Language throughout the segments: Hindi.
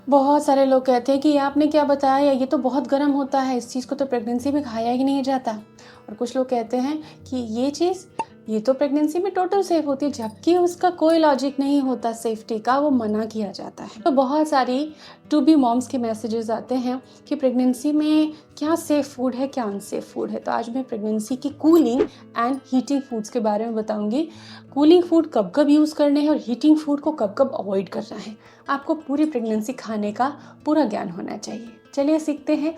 बहुत सारे लोग कहते हैं कि आपने क्या बताया, ये तो बहुत गर्म होता है, इस चीज़ को तो प्रेगनेंसी में खाया ही नहीं जाता। और कुछ लोग कहते हैं कि ये तो प्रेगनेंसी में टोटल सेफ होती है, जबकि उसका कोई लॉजिक नहीं होता सेफ्टी का, वो मना किया जाता है। तो बहुत सारी टू बी मॉम्स के मैसेजेस आते हैं कि प्रेगनेंसी में क्या सेफ फूड है, क्या अनसेफ फूड है। तो आज मैं प्रेगनेंसी की कूलिंग एंड हीटिंग फूड्स के बारे में बताऊंगी। कूलिंग फूड कब कब यूज़ करने हैं और हीटिंग फूड को कब कब अवॉइड करना है। आपको पूरी प्रेगनेंसी खाने का पूरा ज्ञान होना चाहिए। चलिए सीखते हैं।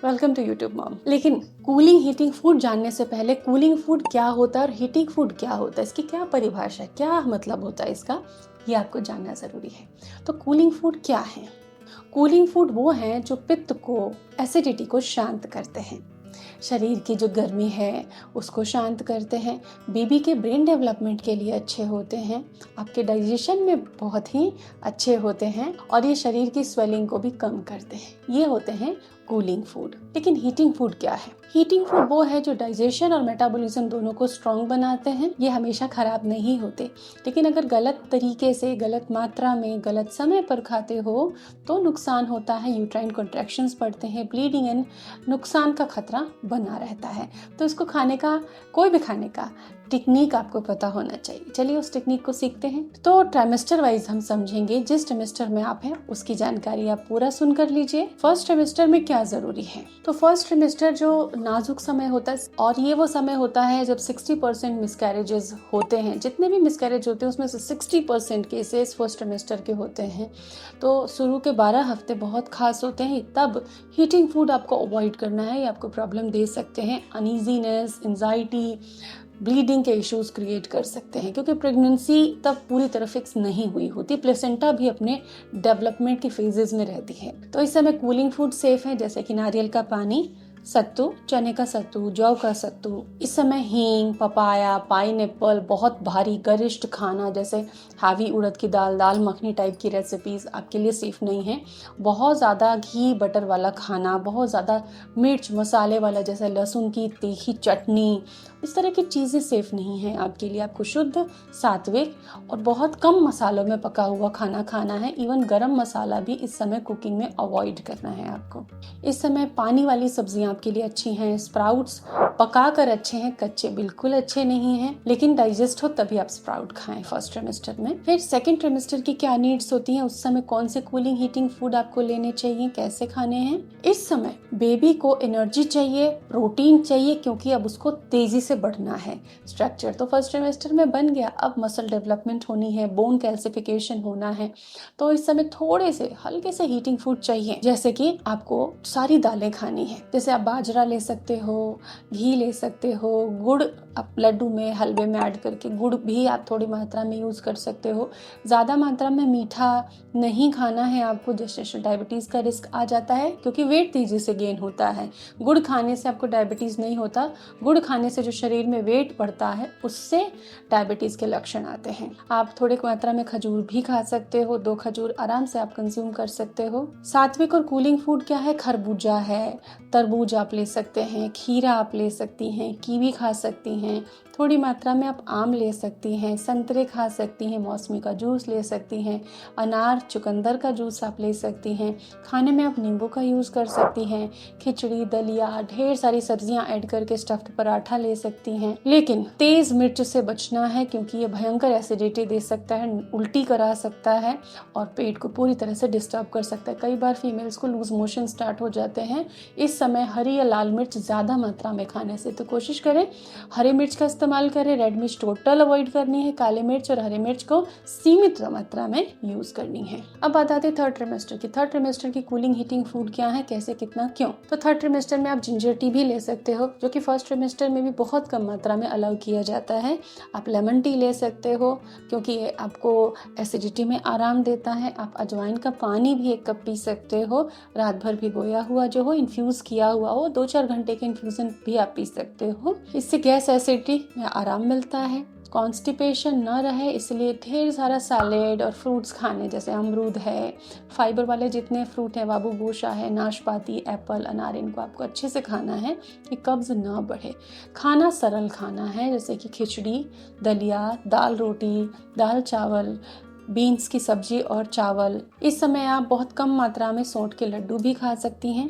Welcome to YouTube mom. लेकिन कूलिंग हीटिंग फूड जानने से पहले कूलिंग फूड क्या होता है और हीटिंग फूड क्या होता है, इसकी क्या परिभाषा है, क्या मतलब होता है इसका, ये आपको जानना ज़रूरी है। तो कूलिंग फूड क्या है? कूलिंग फूड वो हैं जो पित्त को, एसिडिटी को शांत करते हैं, शरीर की जो गर्मी है उसको शांत करते हैं, बेबी के ब्रेन डेवलपमेंट के लिए अच्छे होते हैं, आपके डाइजेशन में बहुत ही अच्छे होते हैं और ये शरीर की स्वेलिंग को भी कम करते हैं। ये होते हैं कूलिंग फूड। लेकिन हीटिंग फूड क्या है? हीटिंग फूड वो है जो डाइजेशन और मेटाबॉलिज्म दोनों को स्ट्रॉन्ग बनाते हैं। ये हमेशा खराब नहीं होते, लेकिन अगर गलत तरीके से, गलत मात्रा में, गलत समय पर खाते हो तो नुकसान होता है। यूट्राइन कॉन्ट्रैक्शंस बढ़ते हैं, ब्लीडिंग एंड नुकसान का खतरा बना रहता है। तो इसको खाने का, कोई भी खाने का टेक्निक आपको पता होना चाहिए। चलिए उस टेक्निक को सीखते हैं। तो ट्राइमेस्टर वाइज हम समझेंगे। जिस ट्राइमेस्टर में आप हैं उसकी जानकारी आप पूरा सुन कर लीजिए। फर्स्ट ट्राइमेस्टर में क्या जरूरी है? तो फर्स्ट ट्राइमेस्टर जो नाजुक समय होता है और ये वो समय होता है जब 60% मिसकैरेजेस होते हैं। जितने भी मिसकैरेज होते हैं उसमें से 60% केसेस फर्स्ट ट्राइमेस्टर के होते हैं। तो शुरू के 12 हफ्ते बहुत खास होते हैं। तब हीटिंग फूड आपको अवॉइड करना है, ये आपको प्रॉब्लम दे सकते हैं। अनईजीनेस, एंजाइटी, ब्लीडिंग के इश्यूज क्रिएट कर सकते हैं, क्योंकि प्रेगनेंसी तब पूरी तरह फिक्स नहीं हुई होती। प्लेसेंटा भी अपने डेवलपमेंट की फेजेस में रहती है। तो इस समय कूलिंग फूड सेफ है, जैसे कि नारियल का पानी, सत्तू, चने का सत्तू, जौ का सत्तू। इस समय हींग, पपाया, पाइनएप्पल, बहुत भारी गरिष्ठ खाना जैसे हैवी उड़द की दाल, दाल मखनी टाइप की रेसिपीज आपके लिए सेफ नहीं है। बहुत ज़्यादा घी बटर वाला खाना, बहुत ज़्यादा मिर्च मसाले वाला जैसे लहसुन की तीखी चटनी, इस तरह की चीज़ें सेफ नहीं हैं आपके लिए। आपको शुद्ध, सात्विक और बहुत कम मसालों में पका हुआ खाना खाना है। इवन गरम मसाला भी इस समय कुकिंग में अवॉइड करना है आपको। इस समय पानी वाली सब्जियां आपके लिए अच्छी हैं। स्प्राउट्स पका कर अच्छे हैं, कच्चे बिल्कुल अच्छे नहीं हैं, लेकिन डाइजेस्ट हो तभी आप स्प्राउट खाएं फर्स्ट ट्राइमेस्टर में। फिर सेकेंड ट्राइमेस्टर की क्या नीड्स होती हैं, उस समय कौन से कूलिंग हीटिंग फूड आपको लेने चाहिए, कैसे खाने हैं। इस समय बेबी को एनर्जी चाहिए, प्रोटीन चाहिए, क्योंकि अब उसको तेजी से बढ़ना है। स्ट्रक्चर तो फर्स्ट ट्राइमेस्टर में बन गया, अब मसल डेवलपमेंट होनी है, बोन कैल्सिफिकेशन होना है। तो इस समय थोड़े से हल्के से हीटिंग फूड चाहिए, जैसे कि आपको सारी दालें खानी है। जैसे आप बाजरा ले सकते हो, घी ले सकते हो, गुड़ आप लड्डू में, हलवे में ऐड करके गुड़ भी आप थोड़ी मात्रा में यूज़ कर सकते हो। ज़्यादा मात्रा में मीठा नहीं खाना है आपको, जैसे डायबिटीज़ का रिस्क आ जाता है, क्योंकि वेट तेज़ी से गेन होता है। गुड़ खाने से आपको डायबिटीज़ नहीं होता, गुड़ खाने से जो शरीर में वेट बढ़ता है उससे डायबिटीज़ के लक्षण आते हैं। आप थोड़ी मात्रा में खजूर भी खा सकते हो, 2 खजूर आराम से आप कंज्यूम कर सकते हो। सात्विक और कूलिंग फूड क्या है? खरबूजा है, तरबूज आप ले सकते हैं, खीरा आप ले सकती हैं, कीवी खा सकती हैं, थोड़ी मात्रा में आप आम ले सकती हैं, संतरे खा सकती हैं, मौसमी का जूस ले सकती हैं, अनार, चुकंदर का जूस आप ले सकती हैं। खाने में आप नींबू का यूज़ कर सकती हैं। खिचड़ी, दलिया, ढेर सारी सब्जियां ऐड करके स्टफ्ड पराठा ले सकती हैं। लेकिन तेज मिर्च से बचना है, क्योंकि ये भयंकर एसिडिटी दे सकता है, उल्टी करा सकता है और पेट को पूरी तरह से डिस्टर्ब कर सकता है। कई बार फीमेल्स को लूज मोशन स्टार्ट हो जाते हैं इस समय हरी या लाल मिर्च ज़्यादा मात्रा में खाने से। तो कोशिश करें हरी मिर्च का इस्तेमाल करें। रेड मिर्च टोटल अवॉइड करनी है। काले मिर्च और हरी मिर्च को सीमित मात्रा में यूज करनी है। अब बात आती है थर्ड ट्रिमेस्टर की। थर्ड ट्रिमेस्टर की कूलिंग हीटिंग फूड क्या है, कैसे, कितना, क्यों? तो थर्ड ट्रिमेस्टर में आप जिंजर टी भी ले सकते हो, जो कि फर्स्ट ट्रिमेस्टर में भी बहुत कम मात्रा में अलाउ किया जाता है। आप लेमन टी ले सकते हो, क्योंकि ये आपको एसिडिटी में आराम देता है। आप अजवाइन का पानी भी 1 कप पी सकते हो, रात भर भिगोया हुआ जो हो, इन्फ्यूज किया हुआ हो, 2-4 घंटे के इन्फ्यूजन भी आप पी सकते हो। इससे गैस एसिडिटी में आराम मिलता है। कॉन्स्टिपेशन न रहे इसलिए ढेर सारा सैलेड और फ्रूट्स खाने, जैसे अमरूद है, फाइबर वाले जितने फ्रूट हैं, बाबू गोशा है, नाशपाती, एप्पल, अनार, इनको आपको अच्छे से खाना है कि कब्ज़ ना बढ़े। खाना सरल खाना है, जैसे कि खिचड़ी, दलिया, दाल रोटी, दाल चावल, बीन्स की सब्जी और चावल। इस समय आप बहुत कम मात्रा में सौंठ के लड्डू भी खा सकती हैं।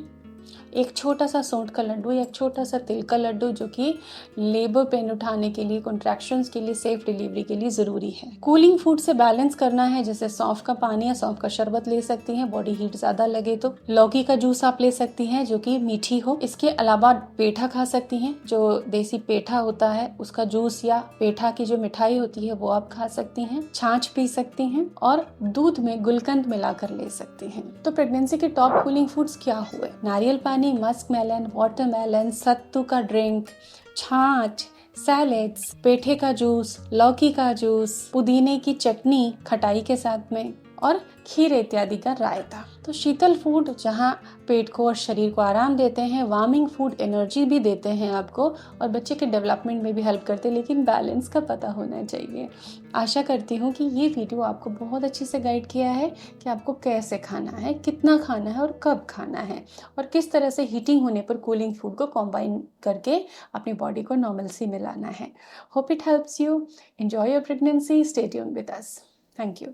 एक छोटा सा सौंठ का लड्डू या एक छोटा सा तिल का लड्डू, जो कि लेबर पेन उठाने के लिए, कॉन्ट्रैक्शंस के लिए, सेफ डिलीवरी के लिए ज़रूरी है। कूलिंग फूड से बैलेंस करना है, जैसे सौंफ का पानी या सौंफ का शरबत ले सकती हैं, बॉडी हीट ज़्यादा लगे तो। लौकी का जूस आप ले सकती हैं जो कि मीठी हो। इसके अलावा पेठा खा सकती हैं, जो देसी पेठा होता है उसका जूस, या पेठा की जो मिठाई होती है वो आप खा सकती हैं। छाछ पी सकती हैं और दूध में गुलकंद मिलाकर ले सकती हैं। तो प्रेगनेंसी के टॉप कूलिंग फूड्स क्या हुए? नारियल पानी, मस्क मेलन, वाटरमेलन, सत्तू का ड्रिंक, छाछ, सैलेड्स, पेठे का जूस, लौकी का जूस, पुदीने की चटनी खटाई के साथ में, और खीर इत्यादि का रायता। तो शीतल फूड जहाँ पेट को और शरीर को आराम देते हैं, वार्मिंग फूड एनर्जी भी देते हैं आपको और बच्चे के डेवलपमेंट में भी हेल्प करते हैं, लेकिन बैलेंस का पता होना चाहिए। आशा करती हूँ कि ये वीडियो आपको बहुत अच्छे से गाइड किया है कि आपको कैसे खाना है, कितना खाना है और कब खाना है, और किस तरह से हीटिंग होने पर कूलिंग फूड को कॉम्बाइन करके अपनी बॉडी को नॉर्मलसी में लाना है। Hope it helps you. Enjoy your pregnancy. Stay tuned with us. Thank you.